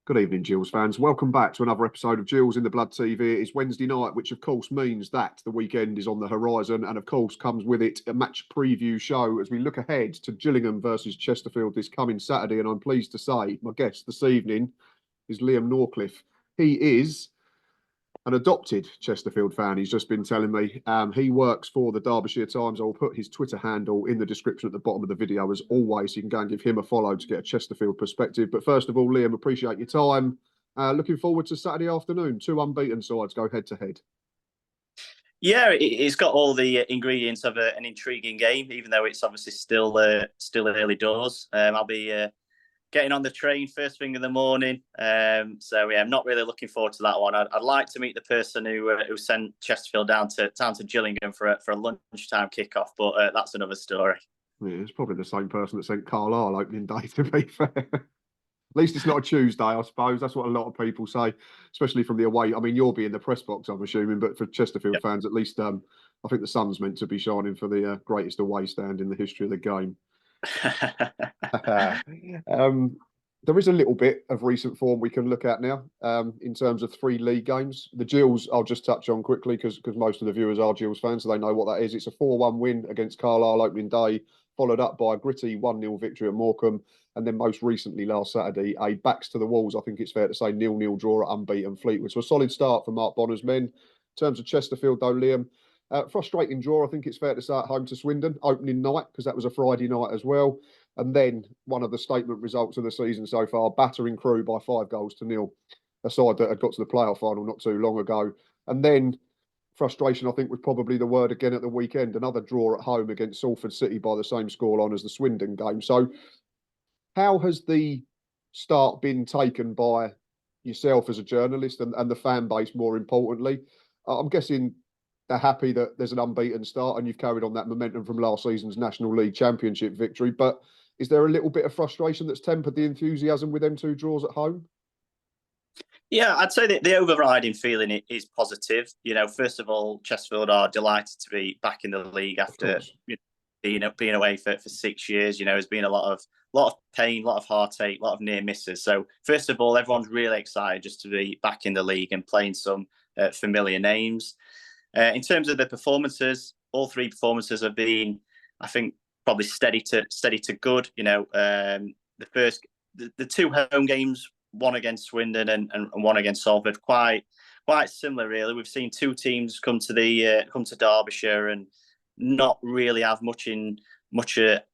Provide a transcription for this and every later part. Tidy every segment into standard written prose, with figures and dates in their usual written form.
Good evening, Gills fans. Welcome back to another episode of Gills in the Blood TV. It's Wednesday night, which of course means that the weekend is on the horizon, and of course comes with it a match preview show as we look ahead to Gillingham versus Chesterfield this coming Saturday. And I'm pleased to say my guest this evening is Liam Norcliffe. He is an adopted Chesterfield fan. He's just been telling me he works for the Derbyshire Times. I will put his Twitter handle in the description at the bottom of the video as always, so you can go and give him a follow to get a Chesterfield perspective. But first of all, Liam, appreciate your time. Looking forward to Saturday afternoon. Two unbeaten sides go head to head. Yeah, it's got all the ingredients of an intriguing game, even though it's obviously still early doors. I'll be getting on the train first thing in the morning. So yeah, I'm not really looking forward to that one. I'd like to meet the person who sent Chesterfield down to Gillingham for a lunchtime kickoff, but that's another story. Yeah, it's probably the same person that sent Carlisle opening day, to be fair. At least it's not a Tuesday, I suppose. That's what a lot of people say, especially from the away. I mean, you'll be in the press box, I'm assuming, but for Chesterfield fans, at least I think the sun's meant to be shining for the greatest away stand in the history of the game. There is a little bit of recent form we can look at now in terms of three league games. The Gills, I'll just touch on quickly because most of the viewers are Gills fans, so they know what that is. It's a 4-1 win against Carlisle opening day, followed up by a gritty 1-0 victory at Morecambe, and then most recently last Saturday, a backs to the walls, I think it's fair to say, 0-0 draw at unbeaten Fleetwood. So a solid start for Mark Bonner's men. In terms of Chesterfield though, Liam, frustrating draw, I think it's fair to say, at home to Swindon, opening night, because that was a Friday night as well. And then one of the statement results of the season so far, battering Crewe by 5-0, a side that had got to the playoff final not too long ago. And then frustration, I think, was probably the word again at the weekend. Another draw at home against Salford City by the same scoreline as the Swindon game. So how has the start been taken by yourself as a journalist and the fan base, more importantly? I'm guessing they're happy that there's an unbeaten start and you've carried on that momentum from last season's National League Championship victory. But is there a little bit of frustration that's tempered the enthusiasm with them two draws at home? Yeah, I'd say that the overriding feeling is positive. You know, first of all, Chesterfield are delighted to be back in the league after being away for 6 years. You know, there's been a lot of pain, a lot of heartache, a lot of near misses. So first of all, everyone's really excited just to be back in the league and playing some familiar names. In terms of the performances, all three performances have been, I think, probably steady to good. You know, the two home games, one against Swindon and one against Salford, quite similar really. We've seen two teams come to Derbyshire and not really have much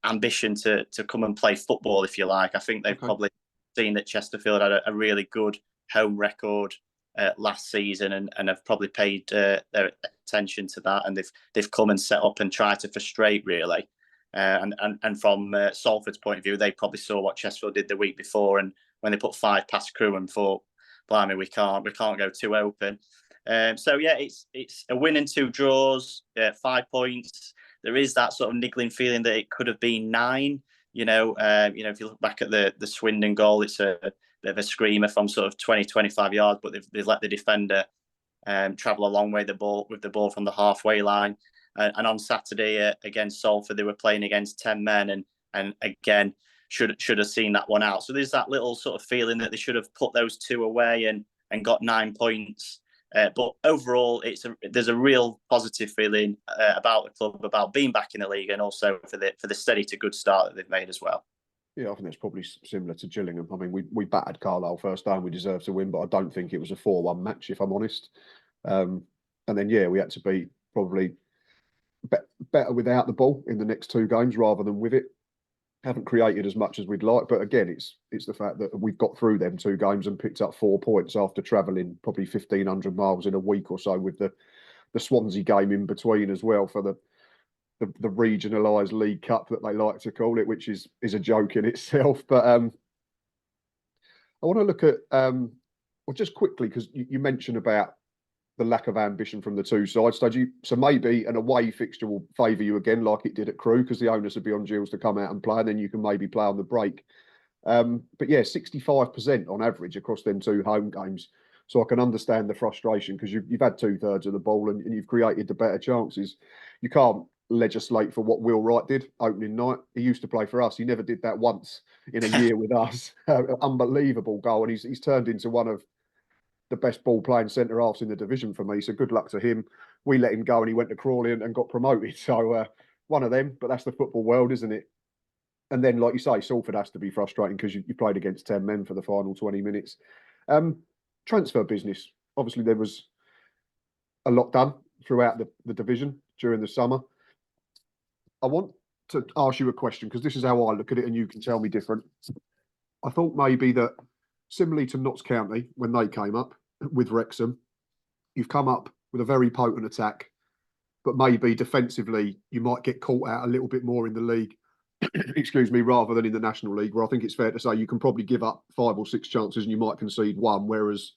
ambition to come and play football, if you like. I think they've probably seen that Chesterfield had a really good home record last season and have probably paid their attention to that, and they've come and set up and tried to frustrate really. And from Salford's point of view, they probably saw what Chesterfield did the week before, and when they put 5 past Crewe and thought, blimey, we can't go too open. So yeah, it's a win and 2 draws, 5 points. There is that sort of niggling feeling that it could have been 9. You know, if you look back at the Swindon goal, it's a bit of a screamer from sort of 20-25 yards, but they've let the defender travel a long way with the ball from the halfway line. And on Saturday against Salford, they were playing against 10 men and again should have seen that one out. So there's that little sort of feeling that they should have put those 2 away and got 9 points. But overall, there's a real positive feeling about the club, about being back in the league, and also for the steady to good start that they've made as well. Yeah, I think that's probably similar to Gillingham. I mean, we battered Carlisle first time, we deserved to win, but I don't think it was a 4-1 match, if I'm honest. And then, yeah, we had to be probably better without the ball in the next 2 games rather than with it. Haven't created as much as we'd like, but again, it's the fact that we've got through them 2 games and picked up 4 points after travelling probably 1,500 miles in a week or so, with the Swansea game in between as well for the regionalised League Cup that they like to call it, which is a joke in itself. But I want to look at well, just quickly, because you mentioned about the lack of ambition from the 2 sides. So maybe an away fixture will favour you again, like it did at Crewe, because the onus would be on Gills to come out and play, and then you can maybe play on the break. But yeah, 65% on average across them 2 home games. So I can understand the frustration, because you've had 2/3 of the ball and you've created the better chances. You can't legislate for what Will Wright did opening night. He used to play for us. He never did that once in a year with us. Unbelievable goal, and he's turned into one of the best ball playing centre halves in the division for me. So good luck to him. We let him go, and he went to Crawley and got promoted. So one of them, but that's the football world, isn't it? And then, like you say, Salford has to be frustrating because you played against 10 men for the final 20 minutes. Transfer business. Obviously, there was a lot done throughout the division during the summer. I want to ask you a question because this is how I look at it, and you can tell me different. I thought maybe that similarly to Notts County when they came up with Wrexham, you've come up with a very potent attack, but maybe defensively you might get caught out a little bit more in the league, excuse me, rather than in the National League, where I think it's fair to say you can probably give up 5 or 6 chances and you might concede 1, whereas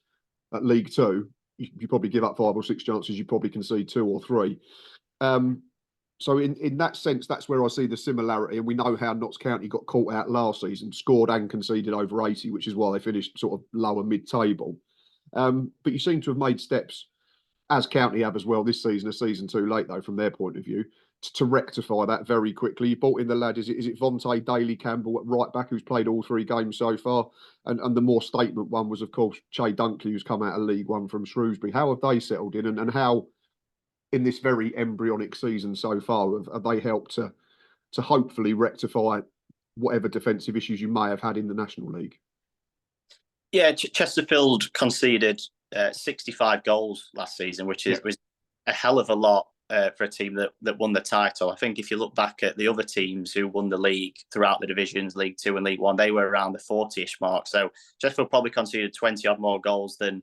at League Two, you probably give up 5 or 6 chances, you probably concede 2 or 3. So in that sense, that's where I see the similarity. And we know how Notts County got caught out last season, scored and conceded over 80, which is why they finished sort of lower mid-table. But you seem to have made steps, as County have as well this season, a season too late though, from their point of view, to rectify that very quickly. You brought in the lad, is it Vontae Daly-Campbell at right back, who's played all 3 games so far? And the more statement one was, of course, Che Dunkley, who's come out of League One from Shrewsbury. How have they settled in, and how, in this very embryonic season so far, have they helped to hopefully rectify whatever defensive issues you may have had in the National League? Yeah, Chesterfield conceded 65 goals last season, which was a hell of a lot for a team that won the title. I think if you look back at the other teams who won the league throughout the divisions, League Two and League One, they were around the 40-ish mark. So Chesterfield probably conceded 20 odd more goals than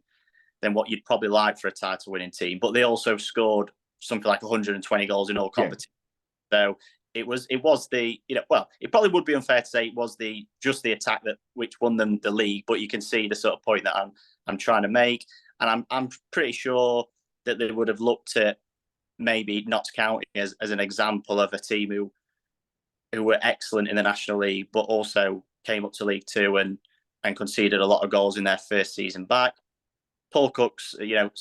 what you'd probably like for a title-winning team. But they also scored something like 120 goals in all competitions. So it was the, it probably would be unfair to say it was just the attack which won them the league, but you can see the sort of point that I'm trying to make. And I'm pretty sure that they would have looked at maybe Notts County as an example of a team who were excellent in the National League, but also came up to League Two and conceded a lot of goals in their first season back. Paul Cook's,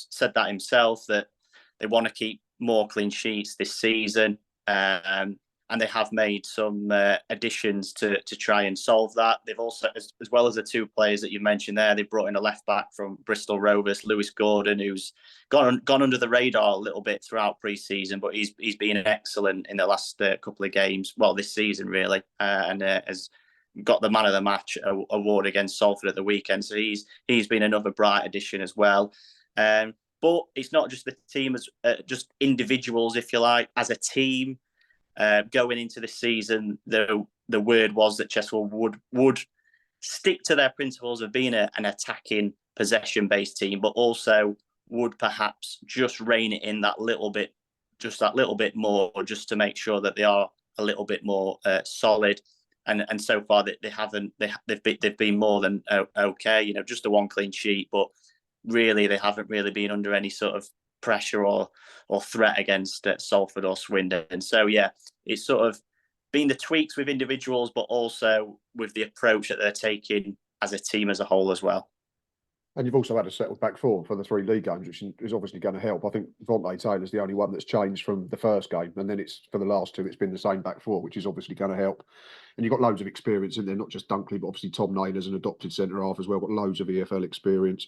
said that himself, that they want to keep more clean sheets this season. And they have made some additions to try and solve that. They've also, as well as the 2 players that you mentioned there, they brought in a left back from Bristol Rovers, Lewis Gordon, who's gone under the radar a little bit throughout pre-season, but he's been excellent in the last couple of games. Well, this season really, and has got the man of the match award against Salford at the weekend. So he's been another bright addition as well. But it's not just the team, as just individuals, if you like, as a team. Going into the season, the word was that Chesterfield would stick to their principles of being an attacking, possession-based team, but also would perhaps just rein it in that little bit more, just to make sure that they are a little bit more solid. And so far that they've been more than okay. Just a 1 clean sheet, but really they haven't really been under any sort of pressure or threat against Salford or Swindon. So yeah, it's sort of been the tweaks with individuals, but also with the approach that they're taking as a team as a whole as well. And you've also had a settled back 4 for the 3 league games, which is obviously going to help. I think Vontae Taylor's the only one that's changed from the first game, and then it's for the last 2, it's been the same back 4, which is obviously going to help. And you've got loads of experience in there, not just Dunkley, but obviously Tom Naylor's an adopted centre half as well, got loads of EFL experience.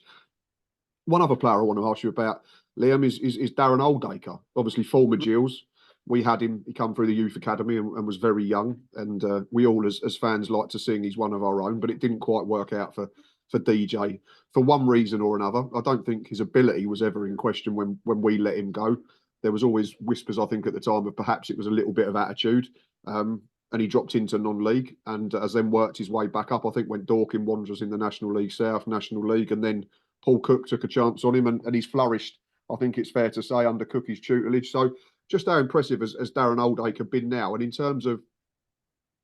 One other player I want to ask you about, Liam, is Darren Oldacre, obviously former Gills. We had him, he come through the youth academy and was very young. And we all, as fans, like to sing he's one of our own, but it didn't quite work out for DJ for one reason or another. I don't think his ability was ever in question when we let him go. There was always whispers, I think, at the time of perhaps it was a little bit of attitude. And he dropped into non-league and has then worked his way back up. I think when Dorking Wanderers in the National League South, National League, and then Paul Cook took a chance on him and he's flourished, I think it's fair to say, under Cookie's tutelage. So just how impressive has Darren Oldacre been now? And in terms of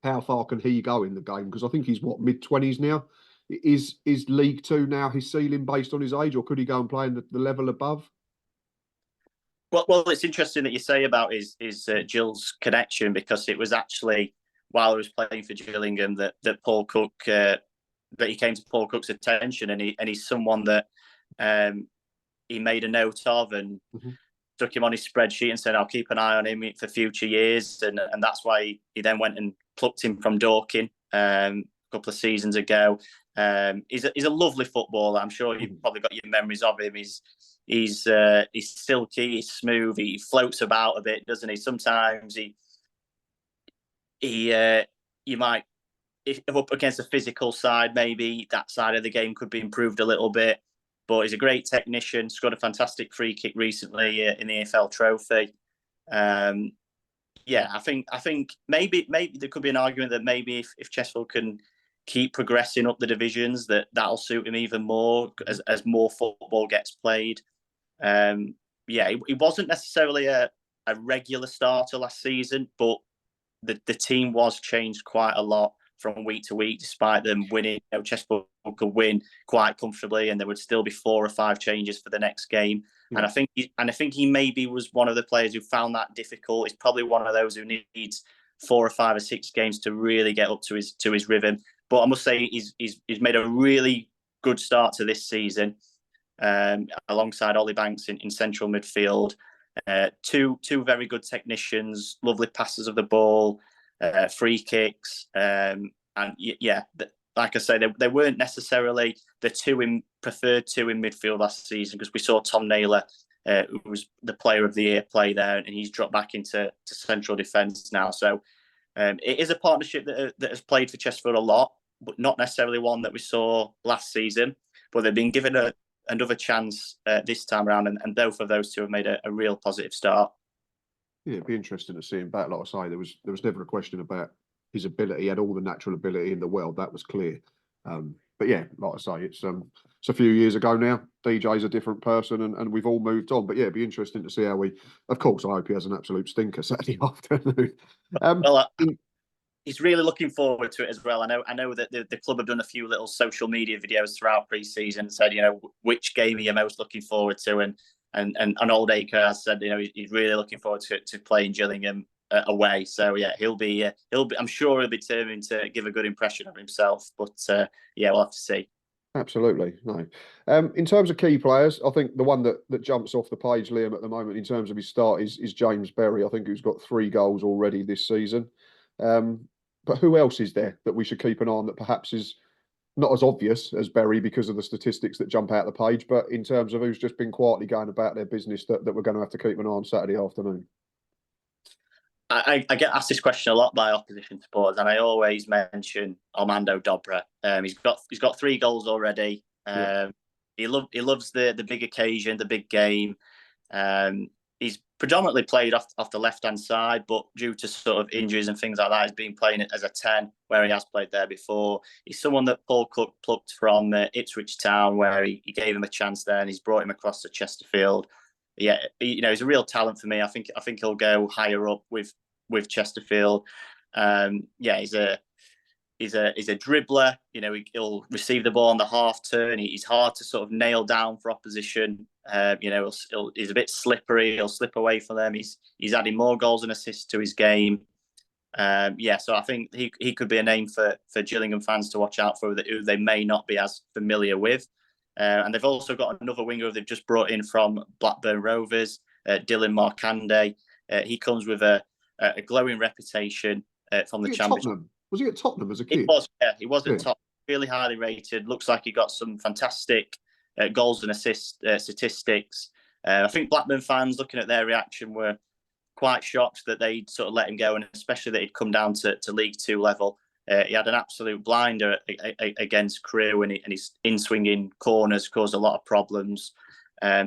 how far can he go in the game? Because I think he's, mid-20s now? Is League Two now his ceiling based on his age, or could he go and play in the level above? Well, it's interesting that you say about his Gills connection, because it was actually while he was playing for Gillingham that Paul Cook that he came to Paul Cook's attention, and he's someone that he made a note of and stuck him on his spreadsheet and said, I'll keep an eye on him for future years. And that's why he then went and plucked him from Dorking a couple of seasons ago. He's a lovely footballer. I'm sure you've probably got your memories of him. He's silky, he's smooth, he floats about a bit, doesn't he? Sometimes you might, if up against the physical side, maybe that side of the game could be improved a little bit. But he's a great technician. Scored a fantastic free kick recently in the AFL Trophy. Yeah, I think maybe there could be an argument that maybe if Chesterfield can keep progressing up the divisions, that'll suit him even more as more football gets played. Yeah, he wasn't necessarily a regular starter last season, but the team was changed quite a lot from week to week, despite them winning. Chesterfield could win quite comfortably, and there would still be 4 or 5 changes for the next game. Yeah. And I think he maybe was one of the players who found that difficult. He's probably one of those who needs 4 or 5 or 6 games to really get up to his rhythm. But I must say he's made a really good start to this season, alongside Ollie Banks in central midfield. Two very good technicians, lovely passes of the ball, free kicks, and yeah, like I say, they weren't necessarily the preferred two in midfield last season, because we saw Tom Naylor, who was the Player of the Year, play there, and he's dropped back into central defence now. So it is a partnership that has played for Chesterfield a lot, but not necessarily one that we saw last season. But they've been given another chance this time around, and both of those two have made a real positive start. Yeah, it'd be interesting to see him back. Like I say, there was never a question about his ability. He had all the natural ability in the world. That was clear. But yeah, like I say, it's a few years ago now. DJ's a different person, and we've all moved on. But yeah, it'd be interesting to see how of course, I hope he has an absolute stinker Saturday afternoon. He's really looking forward to it as well. I know that the club have done a few little social media videos throughout pre-season and said, which game are you most looking forward to? And Old Acre has said, he's really looking forward to playing Gillingham away. So yeah, he'll be. I'm sure he'll be determined to give a good impression of himself. But yeah, we'll have to see. Absolutely. No. In terms of key players, I think the one that jumps off the page, Liam, at the moment in terms of his start is James Berry. I think who's got 3 goals already this season. But who else is there that we should keep an eye on that perhaps is not as obvious as Berry because of the statistics that jump out the page, but in terms of who's just been quietly going about their business that we're going to have to keep an eye on Saturday afternoon? I get asked this question a lot by opposition supporters, and I always mention Armando Dobra. He's got 3 goals already. He loves the big occasion, the big game. He's predominantly played off the left-hand side, but due to sort of injuries and things like that, he's been playing it as a 10, where he has played there before. He's someone that Paul Cook plucked from Ipswich Town, where he gave him a chance there, and he's brought him across to Chesterfield. Yeah, he's a real talent for me. I think he'll go higher up with Chesterfield. Yeah, he's a dribbler. He'll receive the ball on the half turn. He's hard to sort of nail down for opposition. He's a bit slippery. He'll slip away from them. He's adding more goals and assists to his game. So I think he could be a name for Gillingham fans to watch out for, who they may not be as familiar with. And they've also got another winger they've just brought in from Blackburn Rovers, Dylan Markande. He comes with a glowing reputation from the Championship. Was he at Tottenham as a kid? He was at Tottenham, really highly rated. Looks like he got some fantastic goals and assist statistics. I think Blackburn fans, looking at their reaction, were quite shocked that they'd sort of let him go, and especially that he'd come down to League Two level. He had an absolute blinder against Crewe, and his in-swinging corners caused a lot of problems.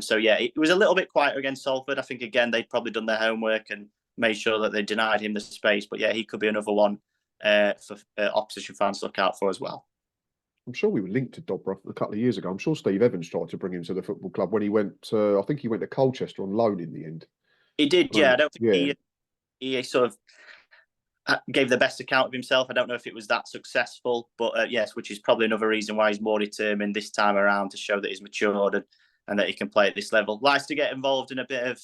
So yeah, it was a little bit quieter against Salford. I think, again, they'd probably done their homework and made sure that they denied him the space. But yeah, he could be another one for opposition fans to look out for as well. I'm sure we were linked to Dobra a couple of years ago. I'm sure Steve Evans tried to bring him to the football club when he went to, I think he went to Colchester on loan in the end. He did, yeah. I don't think he sort of gave the best account of himself. I don't know if it was that successful, but yes, which is probably another reason why he's more determined this time around, to show that he's matured and that he can play at this level. Likes to get involved in a bit of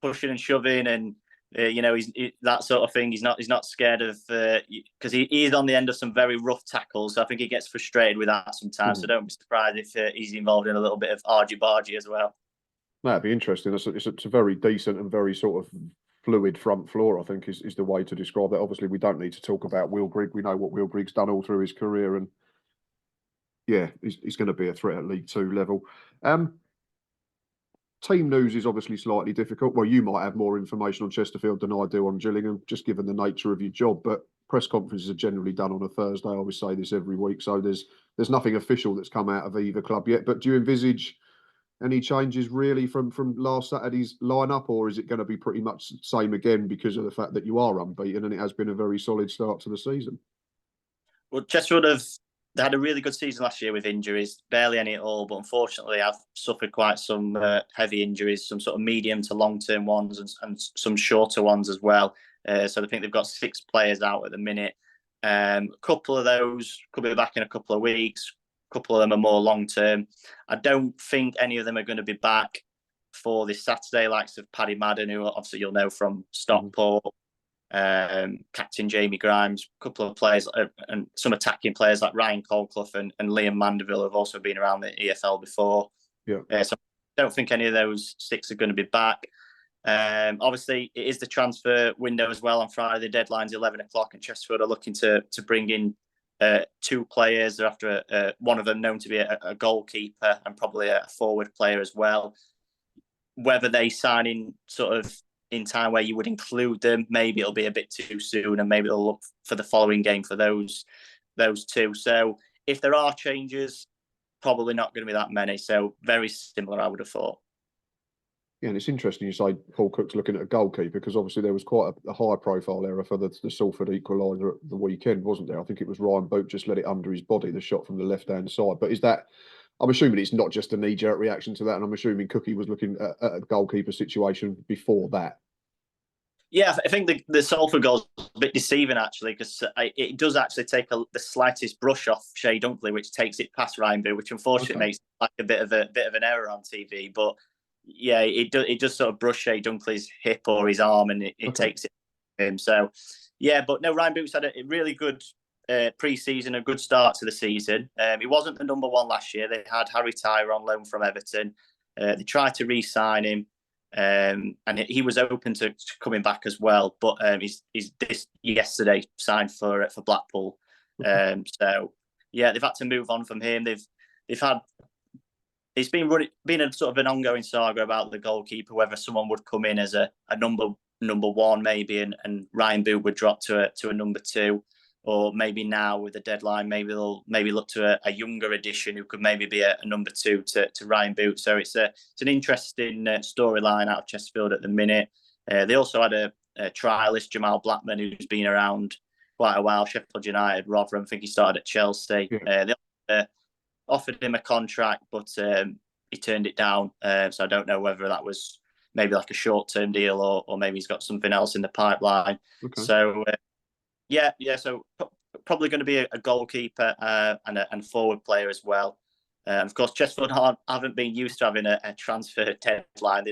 pushing and shoving, and he's that sort of thing. He's not scared of, because he is on the end of some very rough tackles. So I think he gets frustrated with that sometimes. So don't be surprised if he's involved in a little bit of argy-bargy as well. That'd be interesting. It's a very decent and very sort of fluid front floor, I think, is the way to describe it. Obviously, we don't need to talk about Will Grigg. We know what Will Grigg's done all through his career, and yeah, he's going to be a threat at League Two level. Team news is obviously slightly difficult. Well, you might have more information on Chesterfield than I do on Gillingham, just given the nature of your job. But press conferences are generally done on a Thursday. I always say this every week, so there's nothing official that's come out of either club yet. But do you envisage any changes really from last Saturday's lineup, or is it going to be pretty much the same again because of the fact that you are unbeaten and it has been a very solid start to the season? Well, Chesterfield they had a really good season last year with injuries, barely any at all, but unfortunately I've suffered quite some heavy injuries, some sort of medium to long-term ones and some shorter ones as well. So I think they've got 6 players out at the minute. A couple of those could be back in a couple of weeks. A couple of them are more long-term. I don't think any of them are going to be back for this Saturday, likes of Paddy Madden, who obviously you'll know from Stockport, Captain Jamie Grimes, a couple of players and some attacking players like Ryan Colclough and Liam Mandeville have also been around the EFL before. Yeah. So I don't think any of those 6 are going to be back. Obviously, it is the transfer window as well on Friday. The deadline's 11 o'clock, and Chesterfield are looking to bring in 2 players. They're after one of them known to be a goalkeeper and probably a forward player as well. Whether they sign in sort of in time where you would include them, maybe it'll be a bit too soon, and maybe they'll look for the following game for those 2. So if there are changes, probably not going to be that many. So very similar, I would have thought. Yeah, and it's interesting you say Paul Cook's looking at a goalkeeper, because obviously there was quite a high-profile error for the Salford equaliser at the weekend, wasn't there? I think it was Ryan Boot just let it under his body, the shot from the left-hand side. But is that, I'm assuming it's not just a knee-jerk reaction to that, and I'm assuming Cookie was looking at a goalkeeper situation before that. Yeah, I think the Salford goal is a bit deceiving, actually, because it does actually take the slightest brush off Shea Dunkley, which takes it past Ryan Boot, which unfortunately makes it like a bit of an error on TV. But yeah, it does sort of brush Shea Dunkley's hip or his arm, and it takes it to him. So yeah, but no, Ryan Boot's had a really good pre-season, a good start to the season. He wasn't the number 1 last year. They had Harry Tyler on loan from Everton. They tried to re-sign him. And he was open to coming back as well, but he's this yesterday signed for Blackpool. So yeah, they've had to move on from him. It's been a sort of an ongoing saga about the goalkeeper, whether someone would come in as a number 1 maybe, and Ryan Boot would drop to a number 2. Or maybe now with the deadline, maybe they'll look to a younger addition who could maybe be a number 2 to Ryan Boot. So it's an interesting storyline out of Chesterfield at the minute. They also had a trialist, Jamal Blackman, who's been around quite a while. Sheffield United, Rotherham, I think he started at Chelsea. Yeah. They offered him a contract, but he turned it down. So I don't know whether that was maybe like a short-term deal or maybe he's got something else in the pipeline. Okay. So yeah. So probably going to be a goalkeeper and forward player as well. Of course, Chesterfield haven't been used to having a transfer deadline.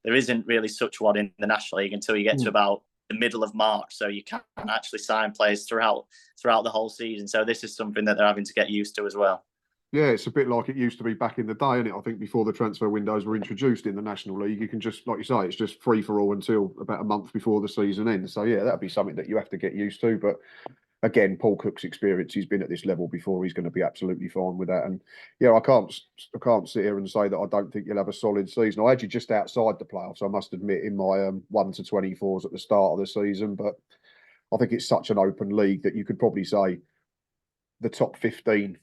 There isn't really such one in the National League until you get to about the middle of March. So you can't actually sign players throughout the whole season. So this is something that they're having to get used to as well. Yeah, it's a bit like it used to be back in the day, isn't it? I think before the transfer windows were introduced in the National League, you can just, like you say, it's just free for all until about a month before the season ends. So yeah, that'd be something that you have to get used to. But again, Paul Cook's experience, he's been at this level before, he's going to be absolutely fine with that. And yeah, I can't sit here and say that I don't think you'll have a solid season. I had you just outside the playoffs, I must admit, in my 1 to 24s at the start of the season. But I think it's such an open league that you could probably say the top 15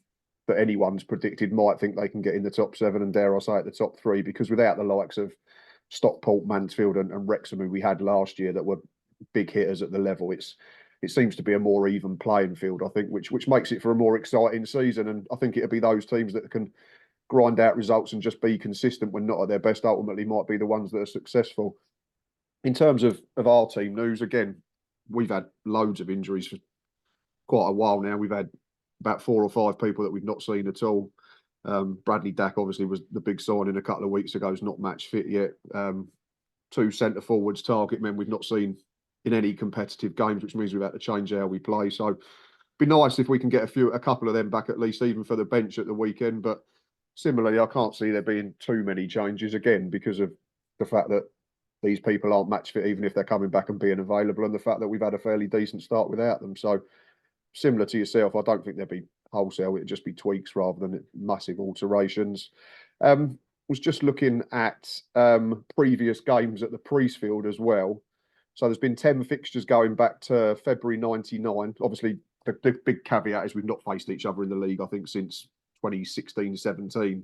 that anyone's predicted might think they can get in the top 7, and dare I say it, the top 3, because without the likes of Stockport, Mansfield and Wrexham, who we had last year that were big hitters at the level, it seems to be a more even playing field, I think, which makes it for a more exciting season. And I think it'll be those teams that can grind out results and just be consistent when not at their best ultimately might be the ones that are successful. In terms of our team news, again, we've had loads of injuries for quite a while now. We've had about 4 or 5 people that we've not seen at all. Bradley Dack obviously was the big signing a couple of weeks ago, is not match fit yet. 2 centre forwards, target men we've not seen in any competitive games, which means we've had to change how we play. So it'd be nice if we can get a couple of them back at least, even for the bench at the weekend. But Similarly, I can't see there being too many changes again because of the fact that these people aren't match fit, even if they're coming back and being available, and the fact that we've had a fairly decent start without them. So, similar to yourself, I don't think there'd be wholesale. It'd just be tweaks rather than massive alterations. Was just looking at previous games at the Priestfield as well. So there's been 10 fixtures going back to February '99. Obviously, the big caveat is we've not faced each other in the league, I think, since 2016-17,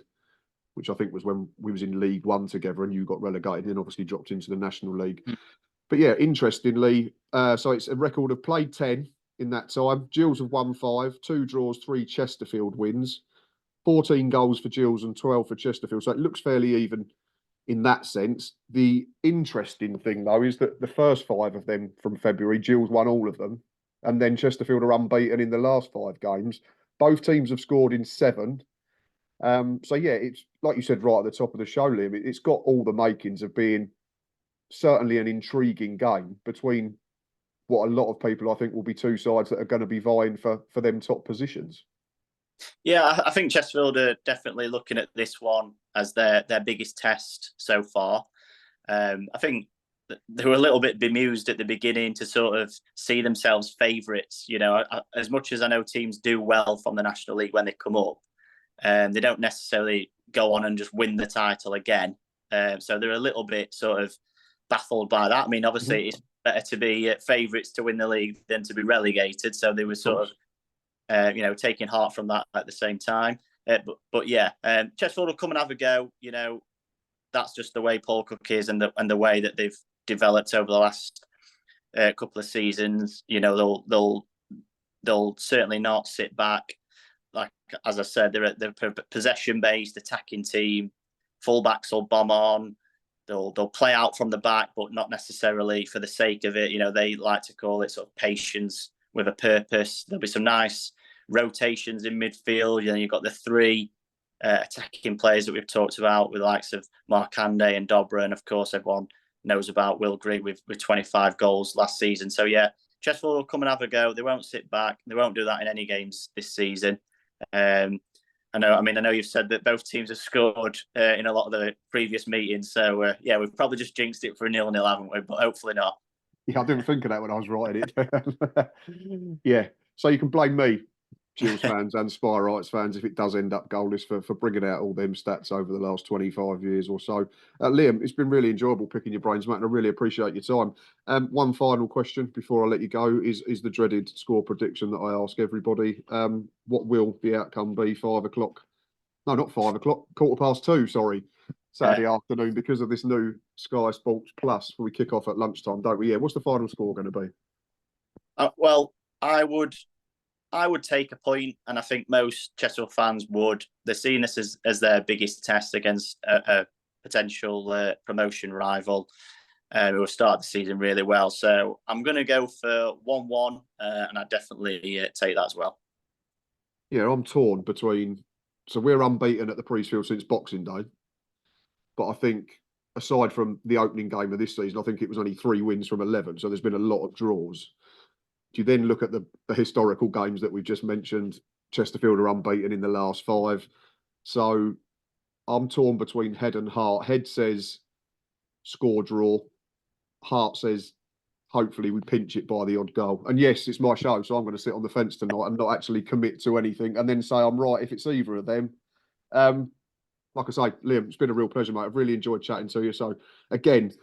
which I think was when we was in League One together and you got relegated and obviously dropped into the National League. But yeah, interestingly, so it's a record of played 10 in that time. Gills have won 5, 2 draws, 3 Chesterfield wins, 14 goals for Gills and 12 for Chesterfield. So it looks fairly even in that sense. The interesting thing, though, is that the first 5 of them from February, Gills won all of them. And then Chesterfield are unbeaten in the last 5 games. Both teams have scored in 7. So, yeah, it's like you said right at the top of the show, Liam, it's got all the makings of being certainly an intriguing game between what a lot of people, I think, will be 2 sides that are going to be vying for them top positions. Yeah, I think Chesterfield are definitely looking at this one as their biggest test so far. I think they were a little bit bemused at the beginning to sort of see themselves favourites. You know, as much as I know teams do well from the National League when they come up, they don't necessarily go on and just win the title again. So they're a little bit sort of baffled by that. I mean, obviously, it's better to be favourites to win the league than to be relegated. So they were sort of taking heart from that at the same time. But yeah, Chesterfield will come and have a go. You know, that's just the way Paul Cook is and the way that they've developed over the last couple of seasons. You know, they'll certainly not sit back. Like as I said, they're a possession-based attacking team. Fullbacks will bomb on. They'll play out from the back, but not necessarily for the sake of it. You know, they like to call it sort of patience with a purpose. There'll be some nice rotations in midfield. You know, you've got the 3 attacking players that we've talked about with the likes of Markande and Dobra, and of course everyone knows about Will Grigg with 25 goals last season. So yeah, Chesterfield will come and have a go. They won't sit back. They won't do that in any games this season. I know you've said that both teams have scored in a lot of the previous meetings. So yeah, we've probably just jinxed it for a 0-0, haven't we? But hopefully not. Yeah, I didn't think of that when I was writing it. Yeah, so you can blame me, Gills fans and Spire fans, if it does end up goalless for bringing out all them stats over the last 25 years or so. Liam, it's been really enjoyable picking your brains, mate, and I really appreciate your time. One final question before I let you go is the dreaded score prediction that I ask everybody. What will the outcome be? 5 o'clock? No, not 5 o'clock. 2:15. Sorry. Saturday afternoon because of this new Sky Sports Plus. We kick off at lunchtime, don't we? Yeah. What's the final score going to be? Well, I would take a point, and I think most Chesterfield fans would. They're seeing this as their biggest test against a potential promotion rival who will start the season really well. So I'm going to go for 1-1, and I definitely take that as well. Yeah, I'm torn between. So we're unbeaten at the Priestfield since Boxing Day. But I think, aside from the opening game of this season, I think it was only 3 wins from 11. So there's been a lot of draws. Do you then look at the historical games that we've just mentioned? Chesterfield are unbeaten in the last 5. So I'm torn between head and heart. Head says score draw. Heart says hopefully we pinch it by the odd goal. And yes, it's my show, so I'm going to sit on the fence tonight and not actually commit to anything and then say I'm right if it's either of them. Like I say, Liam, it's been a real pleasure, mate. I've really enjoyed chatting to you. So, again,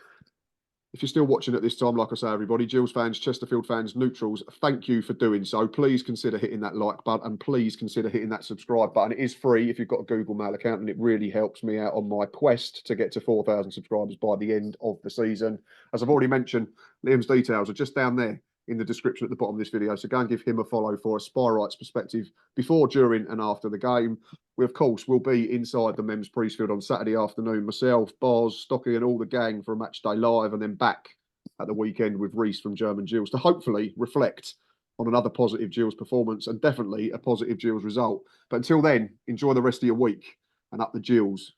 if you're still watching at this time, like I say, everybody, Gills fans, Chesterfield fans, neutrals, thank you for doing so. Please consider hitting that like button and please consider hitting that subscribe button. It is free if you've got a Google Mail account and it really helps me out on my quest to get to 4,000 subscribers by the end of the season. As I've already mentioned, Liam's details are just down there in the description at the bottom of this video. So go and give him a follow for a Spy perspective before, during and after the game. We, of course, will be inside the Men's Priestfield on Saturday afternoon. Myself, Boz, Stocky and all the gang for a match day live and then back at the weekend with Reese from German Gills to hopefully reflect on another positive Gills performance and definitely a positive Gills result. But until then, enjoy the rest of your week and up the Gills.